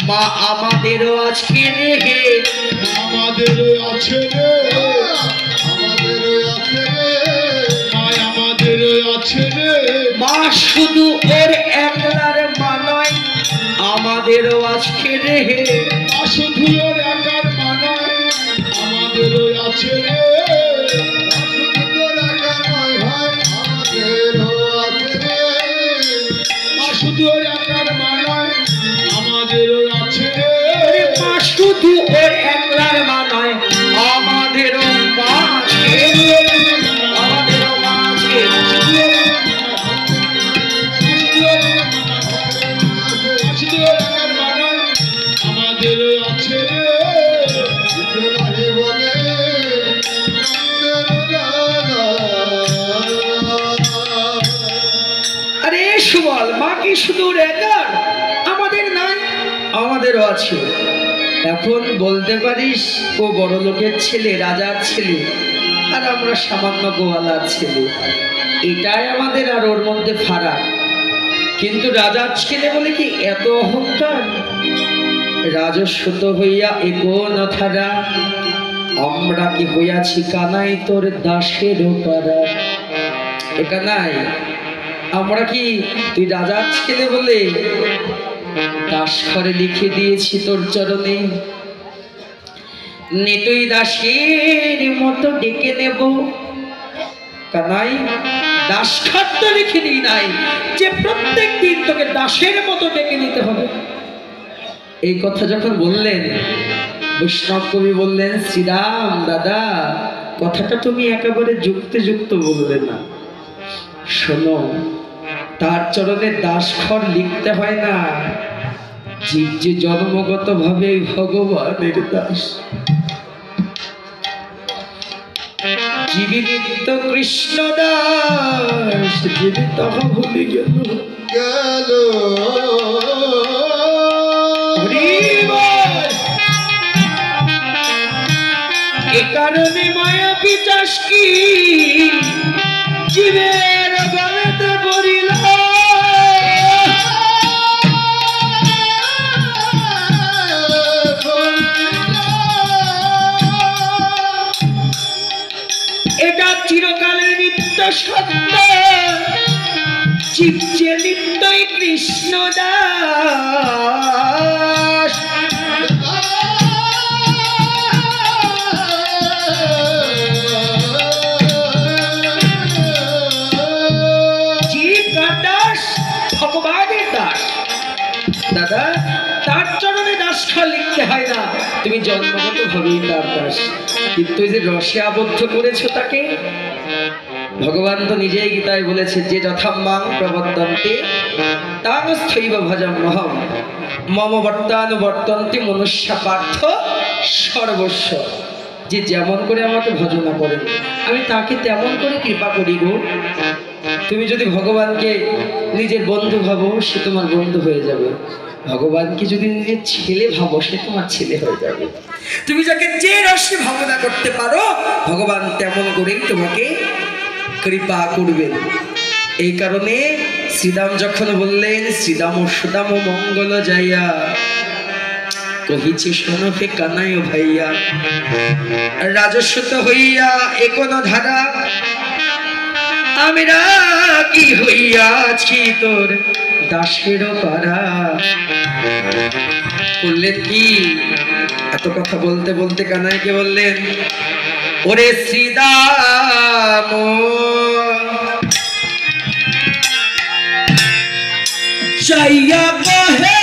মা আমাদেরও আজকে রে, আমাদেরও আছে রে, আমাদেরও আছে রে, মা আমাদেরও আছে রে। মা শুধু ওর একলার মা নয়, আমাদেরও আজকে রে, মা শুধু ওর একার মা নয়, আমাদেরও আছে রে। মা শুধু তোর একার নয় ভাই, আমাদেরও আছে রে। মা শুধু ওর একার মা নয়, আমাদেরও আছে রে। মা শুধু ওর একলার মা নয়, আমাদেরও মা আছে, আমাদেরও মা আছে। আমাদেরও আছে রে। আরে সুবল, মা কি শুধু ওর একার? আমাদের নাই, আমাদেরও আছে। এখন বলতে পারিস ও বড় লোকের ছেলে, রাজার ছেলে, আর আমরা সামান্য গোয়ালার ছেলে, এটাই আমাদের আর ওর মধ্যে ফারাক। কিন্তু রাজার ছেলে বলে কি এত অহংকার? রাজস্বত হইয়া এগো নথারা, আমরা কি হইয়াছি কানাই তোর দাসের পাড়া। এ কানাই, আমরা কি তুই রাজার ছেলে বলে দাস ঘরে লিখে দিয়েছি তোর চরণে, নে তুই দাসের মতো ডেকে নেব। কানাই, দাস ঘর তো লিখে দিই নাই যে প্রত্যেক দিন তোকে দাসের মতো ডেকে নিতে হবে। এই কথা যখন বললেন, বৈষ্ণব কবি বললেন, শ্রীরাম দাদা, কথাটা তুমি একেবারে যুক্তে যুক্ত বললে না। শোনো, তার চরণে দাসঘর লিখতে হয় না। জীব যে জন্মগত ভাবে ভগবানের দাস, জীবী নিত্য কৃষ্ণ দাস, জীবী তাহা ভুলে গেল গেল। এ কারণে মায়া পিচাস কি জীবের গলেতে পড়িল। এটা চিরকালের নিত্য সত্য, জীব যে নিত্যই কৃষ্ণ দাস। ভগবানের দাস দাদা, তার চরণে দাসঘর লিখতে হয় না, তুমি জন্মগত ভাবেই তার দাস। কিন্তু যে রসে আবদ্ধ করেছো তাকে, ভগবান তো নিজেই গীতায় বলেছে, যে যথাম্মাং প্রবর্তন্তে তাং স্থৈব ভজম্যহম মম বর্তানুবর্তন্তে মনুষ্যা পার্থ সর্বস্ব। যে যেমন করে আমাকে ভজনা করেন, আমি তাকে তেমন করে কৃপা করি গো। তুমি যদি ভগবানকে নিজের বন্ধু ভাবো, সে তোমার বন্ধু হয়ে যাবে। ভগবানকে যদি নিজের ছেলে ভাবো, সে তোমার ছেলে হয়ে যাবে। তুমি যাকে যে রসে ভাবনা করতে পারো, ভগবান তেমন করেই তোমাকে কৃপা করবেন। এই কারণে শ্রীরাম যখন বললেন, শ্রীরাম সুদাম মঙ্গল যাইয়া কহিছে শোনো হে কানাই ভাইয়া, রাজস্বত হইয়া একন ধারা, আমরা কি হইয়াছি তোর দাসের পাড়া। বললেন কি, এত কথা বলতে বলতে কানাইকে বললেন, ওরে শ্রীদাম যাইয়া কহে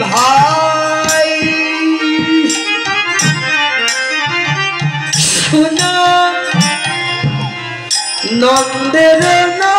ভাই, শুনো নন্দের না